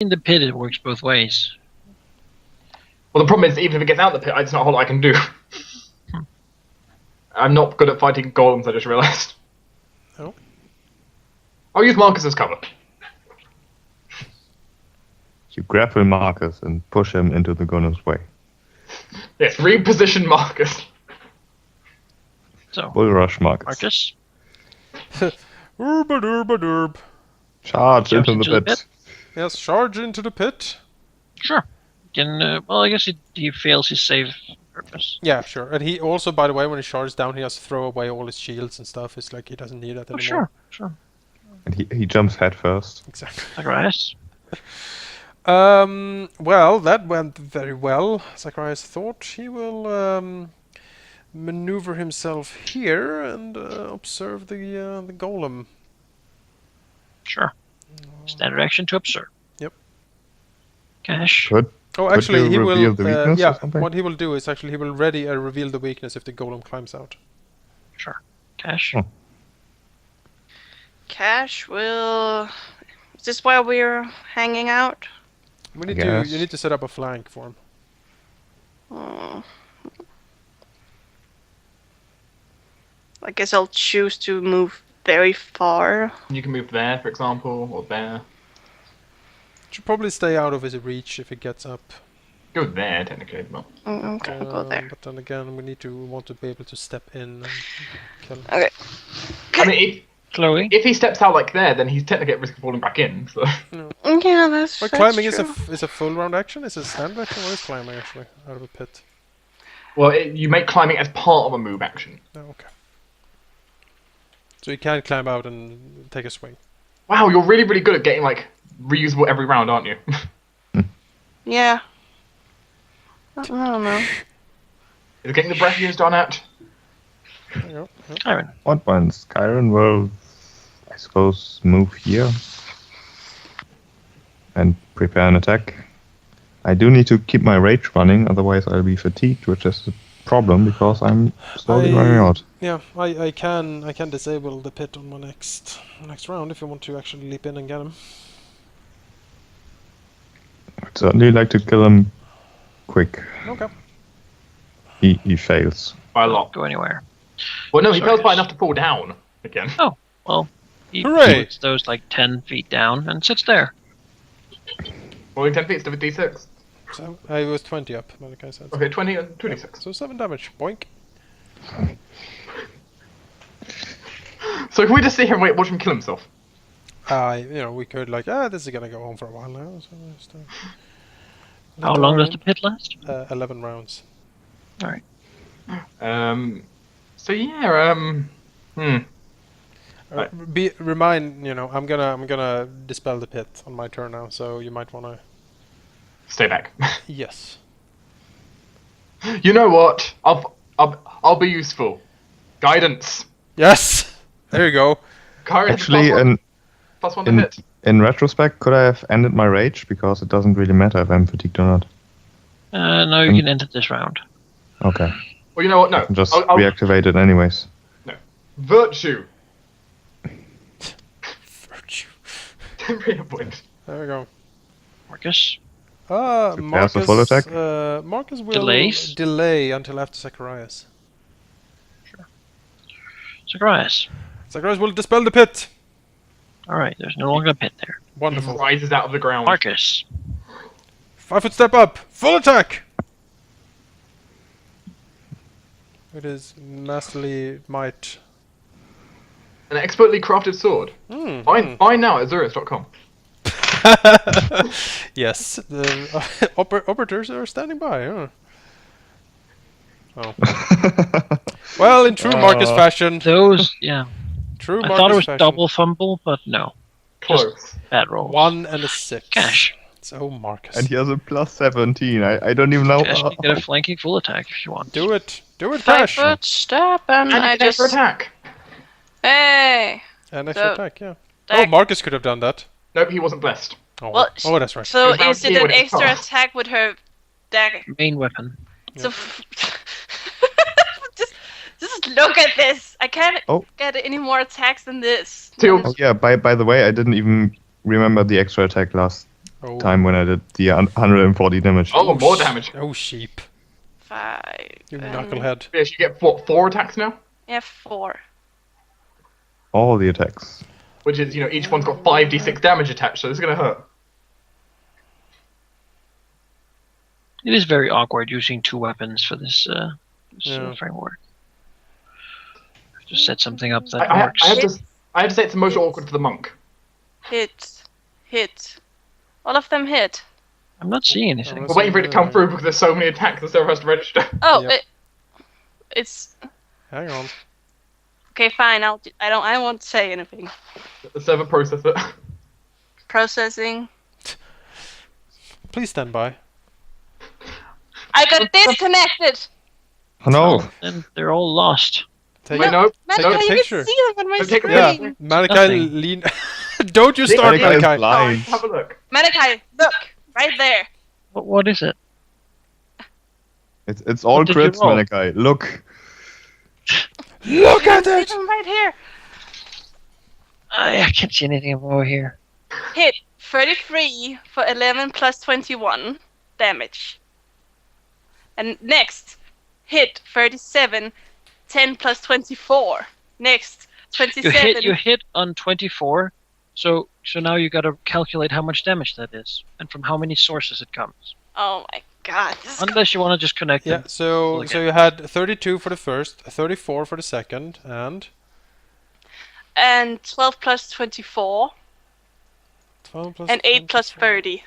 In the pit, it works both ways. Well, the problem is, even if it gets out of the pit, it's not a whole lot I can do. I'm not good at fighting golems, I just realised. Oh. I'll use Marcus as cover. You grapple Marcus and push him into the golem's way. Yes, reposition Marcus. So, Bull rush Marcus. Marcus, Derb. Charge Jumps into the pit. Yes, charge into the pit. sure. Can, well, I guess he fails his save purpose. Yeah, sure. And he also, by the way, when he charges down, he has to throw away all his shields and stuff. It's like he doesn't need that Oh, anymore. sure. And he jumps head first. Exactly. Zacharias. Well, that went very well. Zacharias thought he will maneuver himself here and observe the golem. Sure. Standard action to observe. Yep. Cash. Could Oh, Could actually, you he reveal will. the weakness or Yeah, something? what he will do is actually he will ready reveal the weakness if the golem climbs out. Sure. Cash. Oh. Cash will. Is this where we're hanging out? We need guess. you need to set up a flank for him. Oh. I guess I'll choose to move very far. You can move there, for example, or there. Should probably stay out of his reach if he gets up. Go there, technically, but... Okay, I'll go there. But then again, we want to be able to step in and kill him. Okay. I mean, Chloe. if he steps out like there, then he's technically at risk of falling back in, so... Yeah, that's But that's climbing true. is a full round action. Is it a standard action? What is climbing actually out of a pit? Well, you make climbing as part of a move action. Oh, okay. So you can climb out and take a swing. Wow, you're really, really good at getting, like, reusable every round, aren't you? Yeah. I don't know. Is getting the breath used on it? There you go. Yep. Iron. what ones? Kyron will, I suppose, move here and prepare an attack. I do need to keep my rage running, otherwise I'll be fatigued, which is a problem because I'm slowly running out. Yeah, I can disable the pit on my next round if you want to actually leap in and get him. I'd certainly like to kill him quick. Okay. He fails. By a lot. Go anywhere. Well, no, he Sorry, fails by yes. enough to fall down again. Oh, well. He Hooray! puts those like 10 feet down and sits there. Falling 10 feet, still with d6. So I was 20 up, like I said. Okay, 20 and 26. So 7 damage. Boink. So can we just sit here and watch him kill himself? We could like, this is gonna go on for a while now. So just, How long does the pit last? 11 rounds. Alright. So yeah, Remind I'm gonna dispel the pit on my turn now, so you might wanna. stay back. Yes. You know what? I'll be useful. Guidance. Yes. There you go. Kyron has Actually, plus one to in hit. in retrospect, could I have ended my rage? Because it doesn't really matter if I'm fatigued or not. No, you can end it this round. Okay. Well, you know what? No. I can just I'll reactivate it anyways. Virtue. Virtue. Temporary point. There we go. Marcus. Marcus. a full attack? Marcus will Delays? delay until after Zacharias. Zacharias. Zacharias will dispel the pit. Alright, there's no longer a pit there. Wonderful. Rises out of the ground. Marcus. 5-foot step up. Full attack. It is masterly might. An expertly crafted sword. Buy now at Zurus.com. Yes, the operators are standing by. Huh? Oh. Well, in true Marcus fashion. Those, yeah. True I Marcus thought it was fashion. double fumble, but no. Close. Bad roll. 1 and a 6. Cash. So Marcus. And he has a plus 17. I don't even know. Cash, you get a flanking full attack if you want. Do it. Do it, 5 Cash. foot step, and I And just. for attack. Hey! And extra So, attack, yeah. that- Oh, Marcus could have done that. Nope, he wasn't blessed. Oh, Well, oh that's right. So It was round is it here an when it extra passed. attack with her dagger? Main weapon. So just look at this. I can't Oh. get any more attacks than this. Two. Oh yeah, by the way, I didn't even remember the extra attack last Oh. time when I did the 140 damage. Oh, more damage. Oh, sheep. 5. You knucklehead. Yes, you get what, 4 attacks now? Yeah, 4. All the attacks. Which is, each one's got 5d6 damage attached, so this is gonna hurt. It is very awkward using 2 weapons for this, Yeah. framework. Just set something up that I works. have to say it's the most awkward for the monk. Hit. All of them hit. I'm not seeing anything. Oh, We're waiting for it to come through because there's so many attacks the server has to register. Oh, Yep. it's Hang on. okay. Fine. I won't say anything. The server processor. Processing. Please stand by. I got disconnected. Oh no! Then they're all lost. Take Wait, it. no. Malachi, Take a you picture. can see them on my Take a Yeah, screen. Malachi, Nothing. lean. Don't you start, Malachi is Malachi. blind. Have a look. Malachi, look right there. What is it? It's all What did you crits, roll? Malachi. Look. Look at See it! them right here. I can't see anything over here. Hit 33 for 11 plus 21 damage. And next, hit 37, 10 plus 24. Next, 27. You hit on 24, so now you got to calculate how much damage that is and from how many sources it comes. Oh my god. This is Unless you want to just connect Yeah, them. so Look so at- you had 32 for the first, 34 for the second, and and 12 plus 24. 12 plus And 8 plus 24. 30.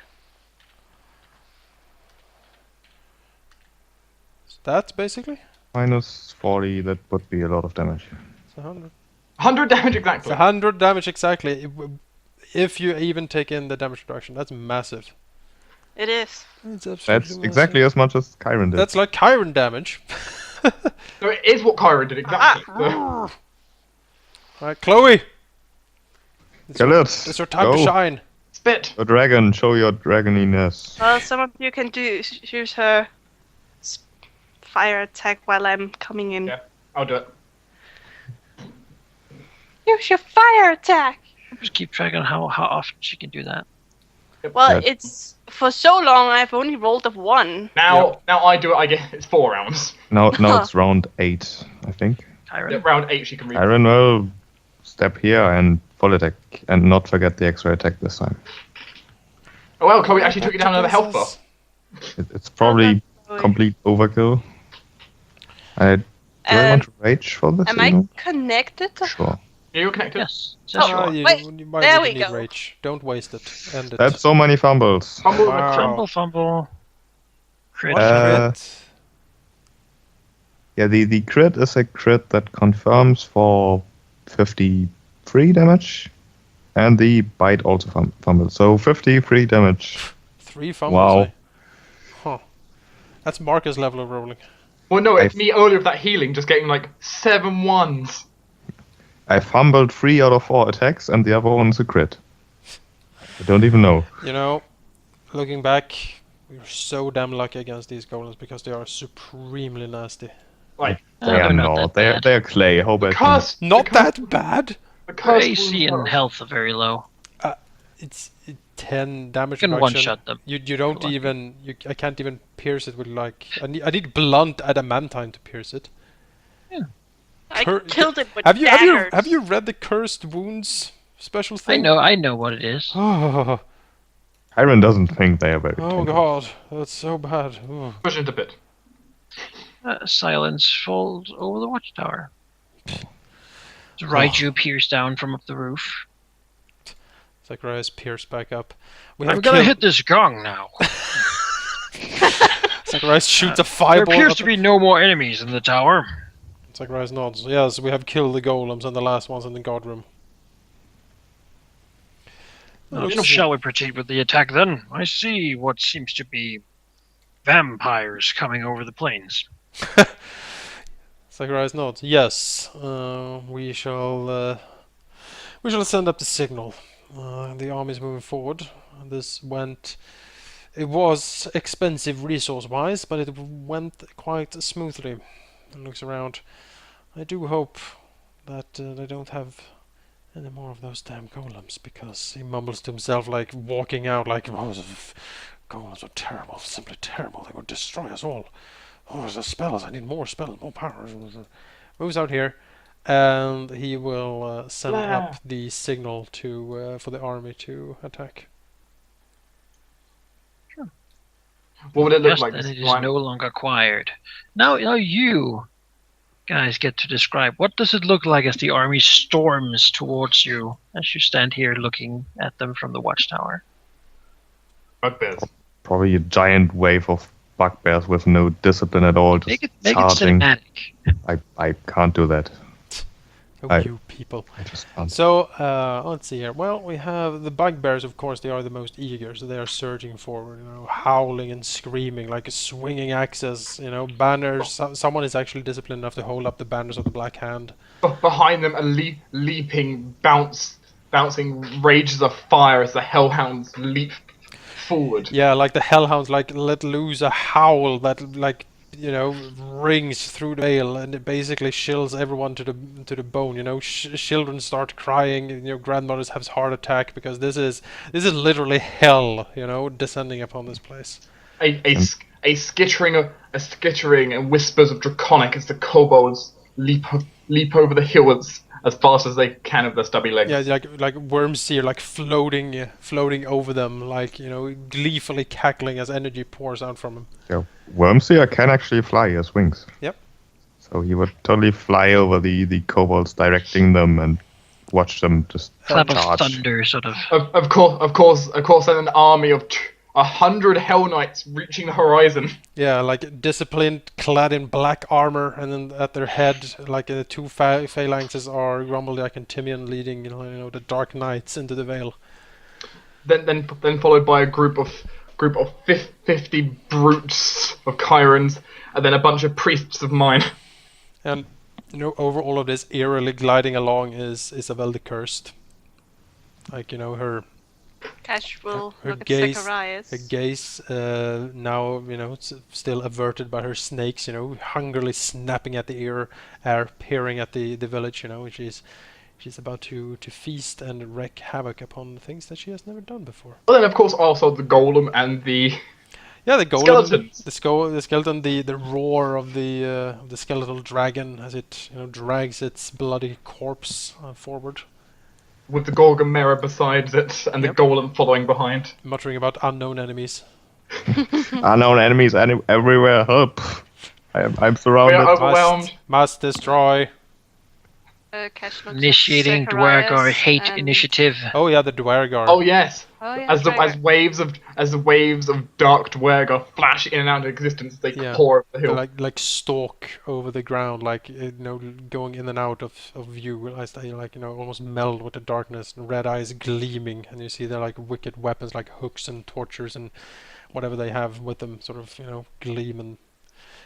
That's basically Minus 40, that would be a lot of damage. it's 100. 100 damage It's exactly. 100 damage exactly. If you even take in the damage reduction, that's massive. It is. That's absolutely That's massive. exactly as much as Kyron did. That's like Chiron damage. So it is what Kyron did exactly. So- Right, Chloe, Kill it! it's your time to Go. shine. Spit. A dragon, show your dragoniness. Well, some of you can use her fire attack while I'm coming in. Yeah. I'll do it. Use your fire attack! Just keep track on how often she can do that. Well, Yeah. it's for so long I've only rolled a 1. Now I do it, I get it's 4 rounds. Now it's round 8, I think. Kyron. Yeah, round 8 she can read. Kyron will step here and full attack, and not forget the X-ray attack this time. Oh well, Chloe actually took you down another health bar. It's probably Chloe. complete overkill. Do I want to rage for this? Am I even? connected? Sure. Yeah, you're connected. Yes. Oh, Sure. You, wait, you might there really we need go. rage. Don't waste it. End it. That's so many fumbles. Fumble Wow. with crumble. Fumble. Crit. One Uh, crit. Yeah, the crit is a crit that confirms for 53 damage, and the bite also fumbles. So 53 damage. 3 fumbles. Wow. Eh? Huh. That's Marcus level of rolling. Well, no, it's I- me earlier with that healing, just getting like 7 ones. I fumbled 3 out of 4 attacks, and the other one's a crit. I don't even know. You know, looking back, we were so damn lucky against these golems because they are supremely nasty. Like, They are they're not not. that bad. They're clay. How bad? curse. Not the curse- that bad. The Her curse AC and wounds health are very low. It's 10 damage You can reduction. one-shot them. You don't Lucky. even I can't even pierce it with like I need blunt adamantine to pierce it. I Cur- killed it with Have you daggers. read the cursed wounds special thing? I know what it is. Oh, Iron doesn't think they are very. oh tanky. god, that's so bad. Oh. Push into bit. Silence falls over the watchtower. Raiju peers down from up the roof. Zacharias pierced back up. We I'm have gonna killed- hit this gong now. Zacharias shoots a There fireball. appears at to the- be no more enemies in the tower. Zacharias nods. Yes, we have killed the golems and the last ones in the guard room. Shall we proceed with the attack then? I see what seems to be vampires coming over the plains. Zacharias nods. Yes, we shall send up the signal. The army's moving forward. It was expensive resource-wise, but it went quite smoothly. And looks around. I do hope that they don't have any more of those damn golems, because he mumbles to himself, like walking out, like, oh, golems are terrible, simply terrible. They would destroy us all. Oh, the spells! I need more spells, more power. Moves out here, and he will send up the signal to for the army to attack. What would it look Yes, like? then Just it is flying- no longer acquired. Now you guys get to describe what does it look like as the army storms towards you as you stand here looking at them from the watchtower. Bugbears. Probably a giant wave of bugbears with no discipline at all, just Make it charging. cinematic. I can't do that. Oh, you people. I just can't. So, let's see here. Well, we have the bugbears, of course, they are the most eager, so they are surging forward, howling and screaming, like swinging axes, banners. Someone is actually disciplined enough to hold up the banners of the Black Hand. Behind them are leaping, bouncing rages of fire as the hellhounds leap forward. Yeah, like the hellhounds, like, let loose a howl that, like, rings through the veil, and it basically chills everyone to the bone. Children start crying. Grandmothers have heart attack because this is literally hell. Descending upon this place. A skittering and whispers of draconic as the kobolds leap over the hill as fast as they can with their stubby legs. Yeah, like worms here, like floating over them, like gleefully cackling as energy pours out from them. Yeah, Wormseer can actually fly. He has wings. Yep. So he would totally fly over the kobolds, directing them and watch them just Clap of charge. thunder, sort of. Of course, and an army of 100 Hell Knights reaching the horizon. Yeah, like disciplined, clad in black armor, and then at their head, like the two phalanxes are Grumbledick and Timian leading, the Dark Knights into the Vale. Then followed by a group of 50 brutes of Chirons, and then a bunch of priests of mine. And over all of this, eerily gliding along is Isabel the Cursed. Like her. Cash will Her look gaze- at Zacharias. Her gaze now, still averted by her snakes, hungrily snapping at the air, peering at the village, she's about to feast and wreak havoc upon things that she has never done before. Well, then of course also the golem and the The golem, skeletons. the skeleton, the roar of the skeletal dragon as it drags its bloody corpse forward, with the Gorgomera beside it and Yep. the golem following behind. muttering about unknown enemies. Unknown enemies everywhere. Help! I'm We are surrounded. overwhelmed. Must destroy. Cash looks Initiating at Zacharias Dwargar hate and- initiative. Oh yeah, the Dwargar. Oh yes, Oh yeah, as the Dwargar. waves of dark Dwargar flash in and out of existence, they Yeah. pour over the They hill. like stalk over the ground, like going in and out of view as they almost meld with the darkness, and red eyes gleaming, and you see their like wicked weapons like hooks and tortures and whatever they have with them, sort of gleam in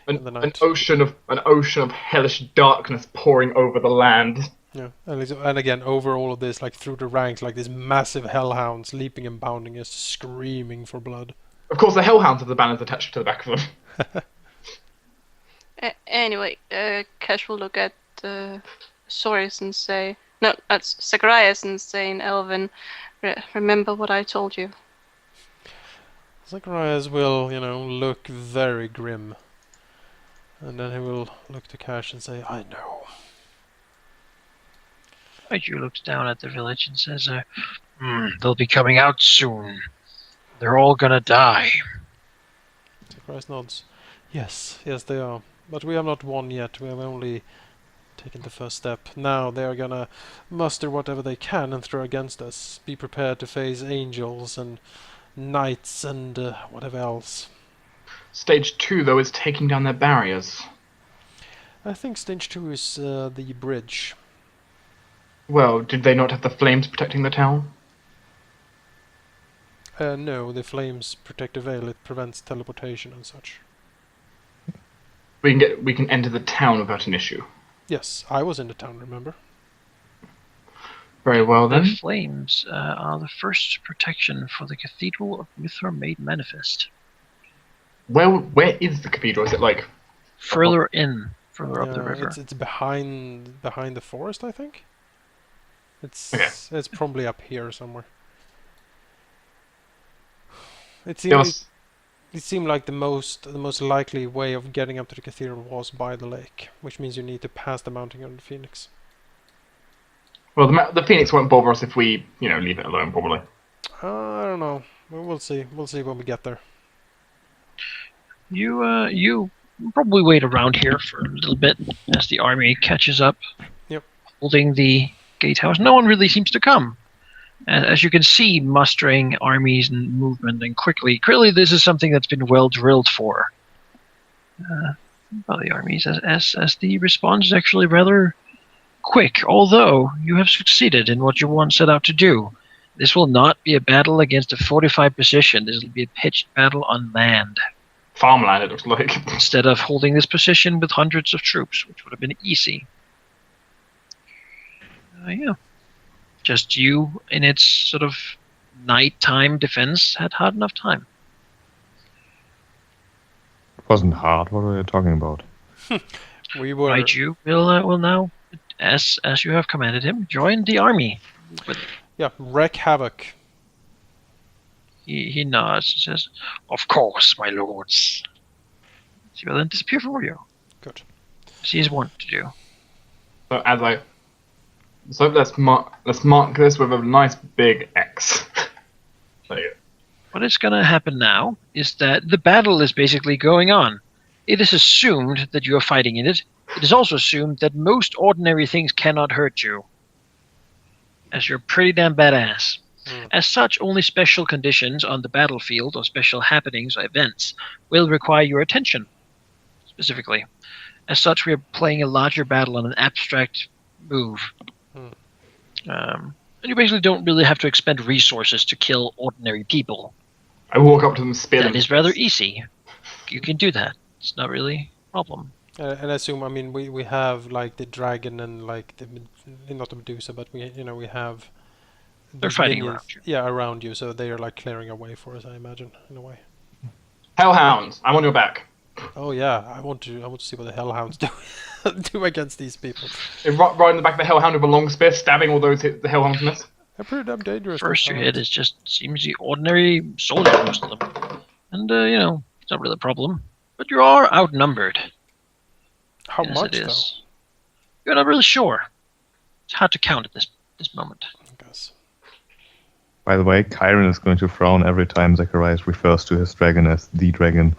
the An night. ocean of hellish darkness pouring over the land. Yeah, and again over all of this, like through the ranks, like these massive hellhounds leaping and bounding, just screaming for blood. Of course, the hellhounds have the banners attached to the back of them. Anyway, Cash will look at Soris and say, no, that's Zacharias and say in Elven, remember what I told you. Zacharias will, look very grim. And then he will look to Cash and say, I know. Raju looks down at the village and says, they'll be coming out soon. They're all gonna die. Zacharias nods. Yes, they are. But we have not won yet. We have only taken the first step. Now they are gonna muster whatever they can and throw against us. Be prepared to face angels and knights and whatever else. Stage 2, though, is taking down their barriers. I think stage 2 is the bridge. Well, did they not have the flames protecting the town? No, the flames protect the veil. It prevents teleportation and such. We can enter the town without an issue. Yes, I was in the town, remember? Very well then. The flames are the first protection for the Cathedral of Mithra made manifest. Where is the cathedral? Is it like Further up the Yeah, river. it's behind the forest, I think. It's probably up here somewhere. It There seemed it seemed like the most likely way of getting up to the cathedral was by the lake, which means you need to pass the mounting of the Phoenix. Well, the Phoenix won't bother us if we, leave it alone, probably. I don't know. We'll see. We'll see when we get there. You probably wait around here for a little bit as the army catches up. Yep. Holding the gatehouse. No one really seems to come. As you can see, mustering armies and movement and quickly. Clearly, this is something that's been well drilled for. By the armies, as the response is actually rather quick. Although you have succeeded in what you once set out to do. This will not be a battle against a fortified position. This will be a pitched battle on land. Farmland, it looks like. Instead of holding this position with hundreds of troops, which would have been easy. Yeah. Just you in its sort of nighttime defense had hard enough time. It wasn't hard. What are you talking about? We were. Raiju will now, as you have commanded him, join the army. But Yeah, wreak havoc. he nods and says, "Of course, my lords." He will then disappear for you, Good. as he is wont to do. So let's mark this with a nice big X. There you go. What is going to happen now is that the battle is basically going on. It is assumed that you are fighting in it. It is also assumed that most ordinary things cannot hurt you, as you're pretty damn badass. As such, only special conditions on the battlefield or special happenings or events will require your attention, specifically. As such, we are playing a larger battle on an abstract move. And you basically don't really have to expend resources to kill ordinary people. I walk up to them, spear them. That is rather easy. You can do that. It's not really a problem. And I assume, I mean, we have like the dragon and like not the Medusa, but we have. They're these fighting minions- around you. Yeah, around you, so they are like clearing a way for us, I imagine, in a way. Hellhounds, I'm on your back. Oh yeah, I want to see what the Hellhounds do against these people. Right in the back of the Hellhound with a long spear, stabbing all those the Hellhounds miss. They're pretty damn dangerous. First those you hit Hellhounds. is just seems the ordinary soldier, most of them. And, it's not really a problem. But you are outnumbered. How Yes, much it though? is. You're not really sure. It's hard to count at this moment. I guess. By the way, Kyron is going to frown every time Zacharias refers to his dragon as the dragon.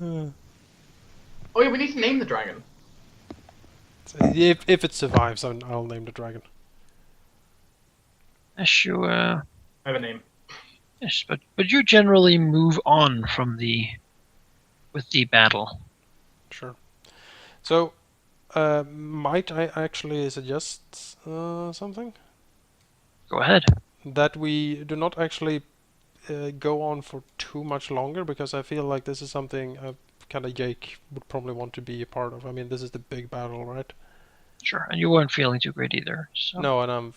Oh yeah, we need to name the dragon. If it survives, I'll name the dragon. As you, I have a name. yes, but you generally move on from with the battle. Sure. So, might I actually suggest something? Go ahead. That we do not actually go on for too much longer, because I feel like this is something kind of Jake would probably want to be a part of. I mean, this is the big battle, right? Sure. And you weren't feeling too great either. So. No, and I'm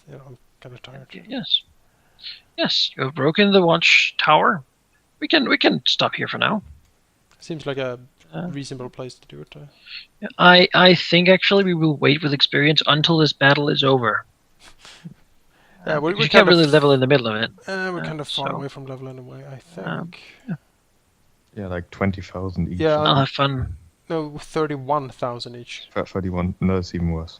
kind of tired. Yes. Yes, you have broken the watchtower. We can stop here for now. Seems like a Uh, reasonable place to do it. I think actually we will wait with experience until this battle is over. Yeah, we Because you kind can't really of level in the middle of it. we're kind of far so- away from level anyway, I think. Yeah, like 20,000 each. Yeah. I'll have fun. No, 31,000 each. 31. No, it's even worse.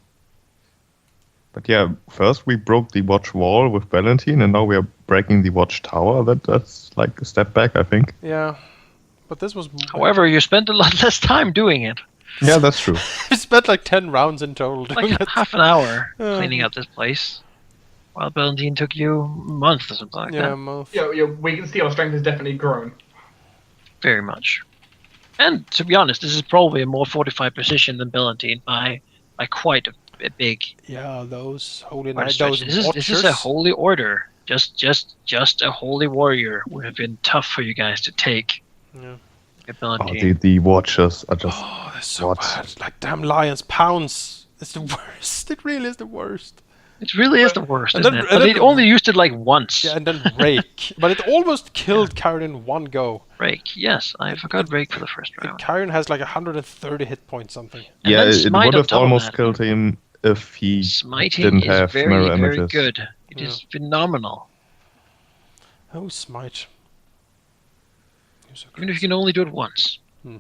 But yeah, first we broke the watch wall with Valentine, and now we are breaking the watch tower. That's like a step back, I think. Yeah, but this was. However, you spent a lot less time doing it. Yeah, that's true. we spent like 10 rounds in total doing Like it. half an hour Uh, cleaning out this place. While Valentine took you a month or something like Yeah, that. Yeah, we can see our strength has definitely grown. Very much. And to be honest, this is probably a more fortified position than Valentine by quite a big Yeah, those holy quite a knights, stretch. those This is a holy order. Just a holy warrior would have been tough for you guys to take. Yeah. At Oh, Valentine. the watchers are just. Oh, that's so What? bad. Like damn lions pounce. It's the worst. It really is the worst. It really is the worst, And isn't then- it? and But then- they only used it like once. Yeah, and then Rake. But it almost killed Kyron in one go. Rake, yes, I forgot Rake for the first And round. Kyron has like 130 hit points something. And Yeah, then it Smite would on have top of almost that. killed him if he Smiting didn't is have very, mirror very images. good. It is phenomenal. Oh, Smite. You're so Even if you crazy. can only do it once. Hmm.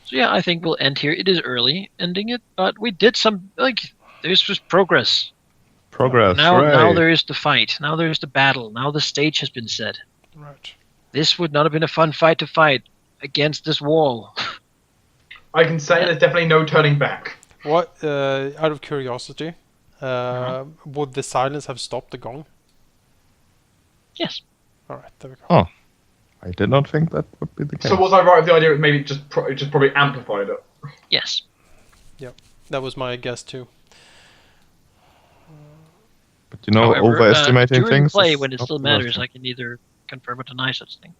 So yeah, I think we'll end here. It is early ending it, but we did some, like, this was progress. Progress. Now hooray. there is the fight. Now there is the battle. Now the stage has been set. Right. This would not have been a fun fight to fight against this wall. I can say there's definitely no turning back. What, out of curiosity, would the silence have stopped the gong? Yes. Alright, there we go. Oh. I did not think that would be the case. So was I right with the idea that maybe it just probably amplified it? Yes. That was my guess too. But you know, However, overestimating during things. play, is when it not still the matters, worst I can either confirm or deny such thing.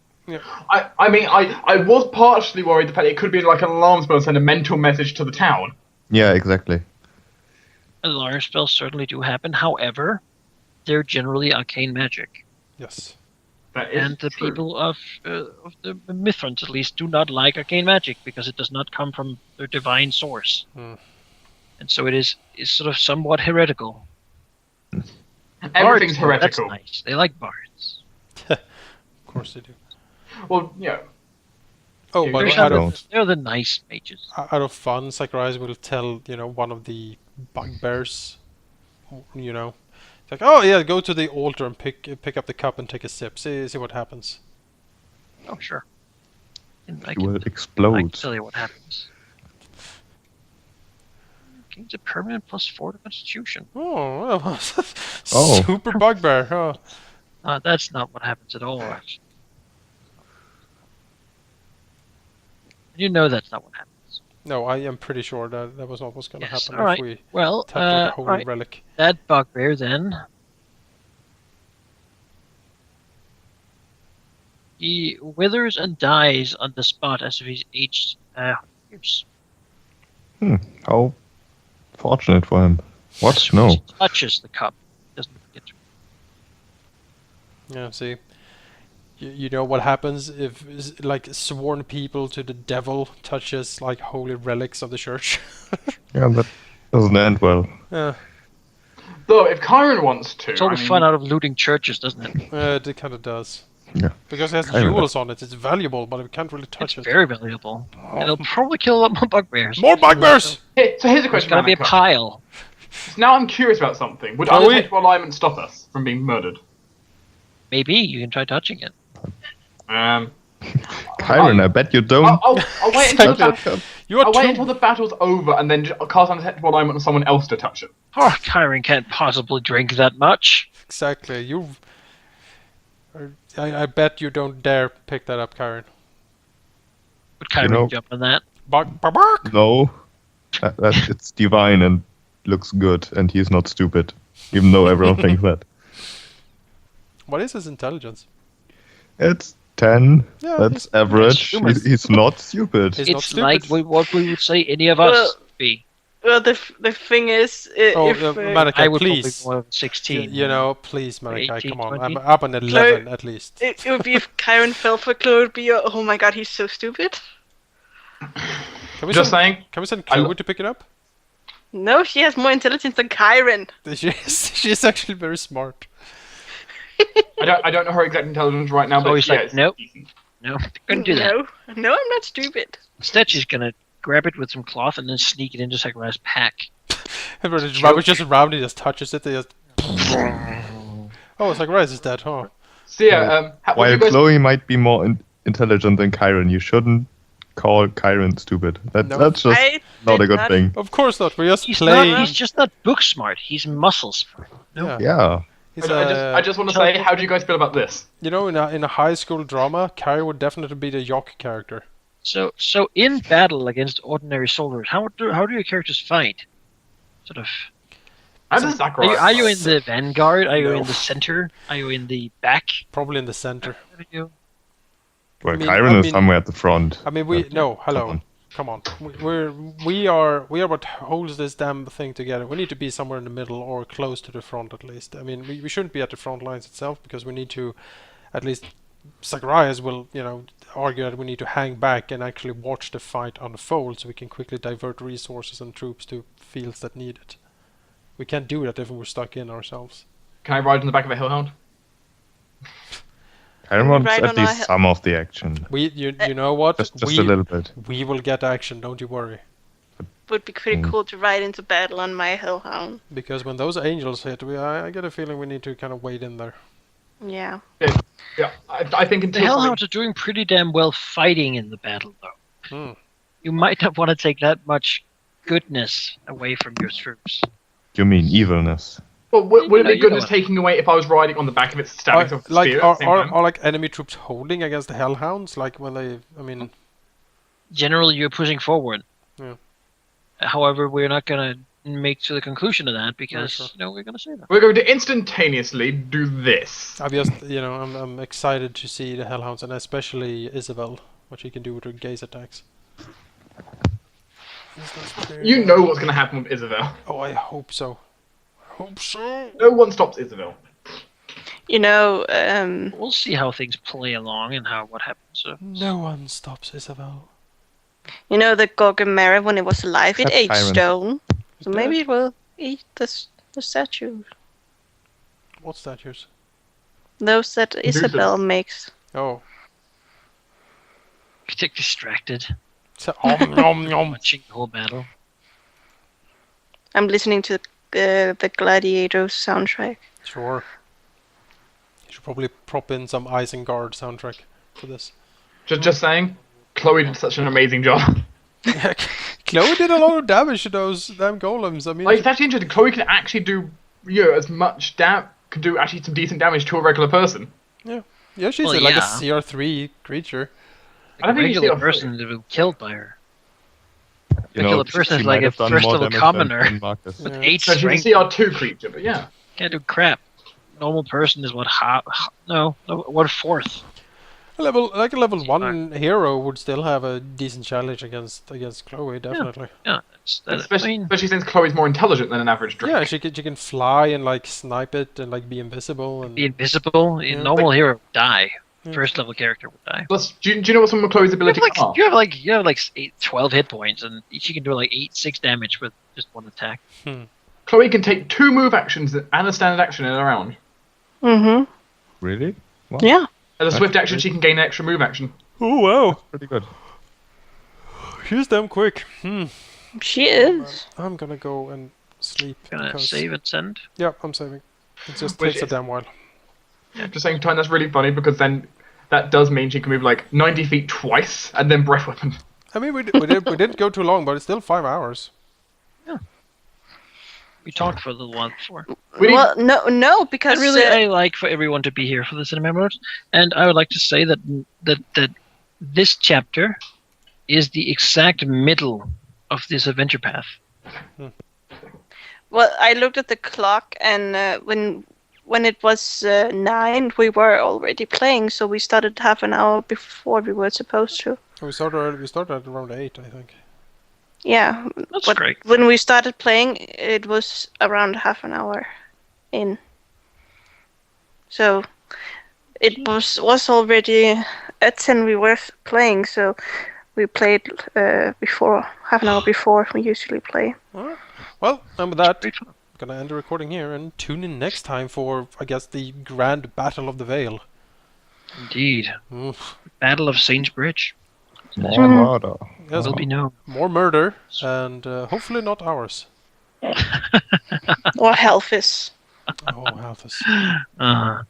I mean, I was partially worried the fact it could be like an alarm spell and send a mental message to the town. thing. Yeah, exactly. Alarm spells certainly do happen. However, they're generally arcane magic. Yes. That is And the true. people of the Mithrons, at least, do not like arcane magic because it does not come from their divine source. Hmm. And so it is sort of somewhat heretical. Everything's Bards, heretical. That's nice. They like bards. Of course they do. Well, yeah. Oh, Yeah, but there's out some- of, They're the nice mages. out of fun, Zacharias will tell, one of the bugbears, it's like, oh yeah, go to the altar and pick up the cup and take a sip. See what happens. Oh, sure. And I You will can explode. tell you what happens. Gains a permanent +4 to Constitution. Oh, well, Oh. super bugbear. Oh. That's not what happens at all, actually. You know that's not what happens. No, I am pretty sure that was not what's going to Yes, happen alright. if we Well, touch like a holy right. relic. That bugbear then. He withers and dies on the spot as if he's aged years. How fortunate for him. What? As No. he touches the cup. Doesn't get to. Yeah, see, you know what happens if like sworn people to the devil touches like holy relics of the church. Yeah, that doesn't end well. Yeah, Though, if Kyron wants to, It's all I the mean, fun out of looting churches, doesn't it? it kind of does. Yeah. Because it has I know jewels on it. It's valuable, but we can't really touch It's it. very valuable. And it'll probably kill a lot more bugbears. More bugbears! So here's a There's question. gotta be a Monica. pile. Now I'm curious about something. Would Are we? unintentional alignment stop us from being murdered? Maybe you can try touching it. Kyron, I bet you don't. I'll wait until the touch ba- it. You are I'll wait too. until the battle's over and then just cast unintentional alignment on someone else to touch it. Oh, Kyron can't possibly drink that much. Exactly. I bet you don't dare pick that up, Karen. Would Kyron know- jump on that? Bark, bark, bark. No. It's divine and looks good, and he's not stupid. Even though everyone thinks that. What is his intelligence? It's 10. Yeah, That's he's average. human. He's not stupid. He's not It's stupid. like what we would say any of us Well, be. Well, the thing is, Oh, if Malachi, I would please. probably go 16. Please, Malachi, 18, come on. 20. I'm up on 11 at least. it would be if Kyron fell for Chloe, it would be oh my god, he's so stupid. Can we Just send, saying. Can we send I lo- Chloe to pick it up? No, she has more intelligence than Kyron. She's actually very smart. I don't know her exact intelligence right now, So but he's yeah, like, it's nope. decent. No, couldn't do that. No, I'm not stupid. Instead, she's gonna grab it with some cloth and then sneak it into Sakura's pack. Everybody rubbish just around it, just touches it, they just... Oh, Zacharias is dead, huh? So yeah, what do While you guys? Chloe might be more intelligent than Kyron, you shouldn't call Kyron stupid. No. That's just I not a did good not- thing. Of course not, we're just He's playing. not. He's just not book smart. He's muscle smart. Yeah. Yeah. He's, I just want to say, how do you guys feel about this? You know, in a high school drama, Carrie would definitely be the jock character. So in battle against ordinary soldiers, how do your characters fight? Sort of. How does Zacharias? Are you in the vanguard? Are you No. in the center? Are you in the back? Probably in the center. What are you? Well, I mean- Kyron I is mean- somewhere at the front. I mean, Come hello. on. come on. We are what holds this damn thing together. We need to be somewhere in the middle or close to the front at least. I mean, we shouldn't be at the front lines itself because we need to, at least Zacharias will, argue that we need to hang back and actually watch the fight unfold so we can quickly divert resources and troops to fields that need it. We can't do that if we're stuck in ourselves. Can I ride on the back of a hillhound? I want Right at on least our some of the action. You know what? Just a little bit. We will get action, don't you worry. Would be pretty cool to ride into battle on my hellhound. Because when those angels hit, I get a feeling we need to kind of wait in there. Yeah. Yeah, I think The until Hellhounds are doing pretty damn well fighting in the battle, though. Hmm. You might not want to take that much goodness away from your troops. You mean evilness? Well, would it No, be you goodness know taking away if I was riding on the back of it, stabbing some spear at the same time? Are like enemy troops holding against the hellhounds? Like when they, I mean, Generally, you're pushing forward. Yeah. However, we're not going to make to the conclusion of that because sure. we're going to say that. We're going to instantaneously do this. I'm just, I'm excited to see the hellhounds and especially Isabel, what she can do with her gaze attacks. You know what's going to happen with Isabel. Oh, I hope so. Hope so. No one stops Isabel. We'll see how things play along and what happens. So. No one stops Isabel. The Gorgamera when it was alive, it Except ate Tyrant. stone. So It maybe did? it will eat the statue. What statues? Those that Isabel makes. Oh. You get distracted, So, nom nom. watching the whole battle. I'm listening to the Gladiators soundtrack. Sure. You should probably prop in some Isengard soundtrack for this. Just saying, Chloe did such an amazing job. Yeah, Chloe did a lot of damage to those damn golems. I mean, Like, it's actually interesting. Chloe can actually do, as much can do actually some decent damage to a regular person. yeah, she's Well, like a yeah. CR3 creature. I don't A think you regular see person that was killed by her. You Regular person she is like might a have done first more level damage commoner. than Marcus. Yeah. 8 So she's a strength. CR2 creature, but yeah. Can't do crap. Normal person is what what fourth. A level 1 hero would still have a decent challenge against Chloe, definitely. Yeah, Especially since Chloe's more intelligent than an average Drake. Yeah, she can fly and like snipe it and like be invisible and be invisible. A Yeah. normal hero would die. Yeah. First level character would die. Plus, do you know what some of Chloe's abilities are? You have like 12 hit points, and she can do like 6 damage with just one attack. Chloe can take 2 move actions and a standard action in a round. Mm-hmm. Really? Wow. Yeah. As a swift action, she can gain an extra move action. oh wow, Pretty good. she's damn quick. She is. I'm gonna go and sleep. Gonna because- save and send. Yeah, I'm saving. It just Which takes a is- damn while. At the same time, that's really funny because then that does mean she can move like 90 feet twice and then breath weapon. I mean, we didn't go too long, but it's still 5 hours. We talked for a little while before. We need- Well, no, because I like for everyone to be here for the cinema notes, and I would like to say that this chapter is the exact middle of this adventure path. well, I looked at the clock, and when it was 9, we were already playing, so we started half an hour before we were supposed to. We started at around 8, I think. Yeah, That's but great. when we started playing, it was around half an hour in. So it was already at 10 we were playing, so we played before half an hour before we usually play. Alright. Well, and with that, Great fun. I'm gonna end the recording here and tune in next time for, I guess, the grand battle of the Vale. Indeed. Oof. Battle of Saints Bridge. More murder. Yes, Will be known. more murder, and hopefully not ours. Or Helfis. Oh, Alphys. Uh,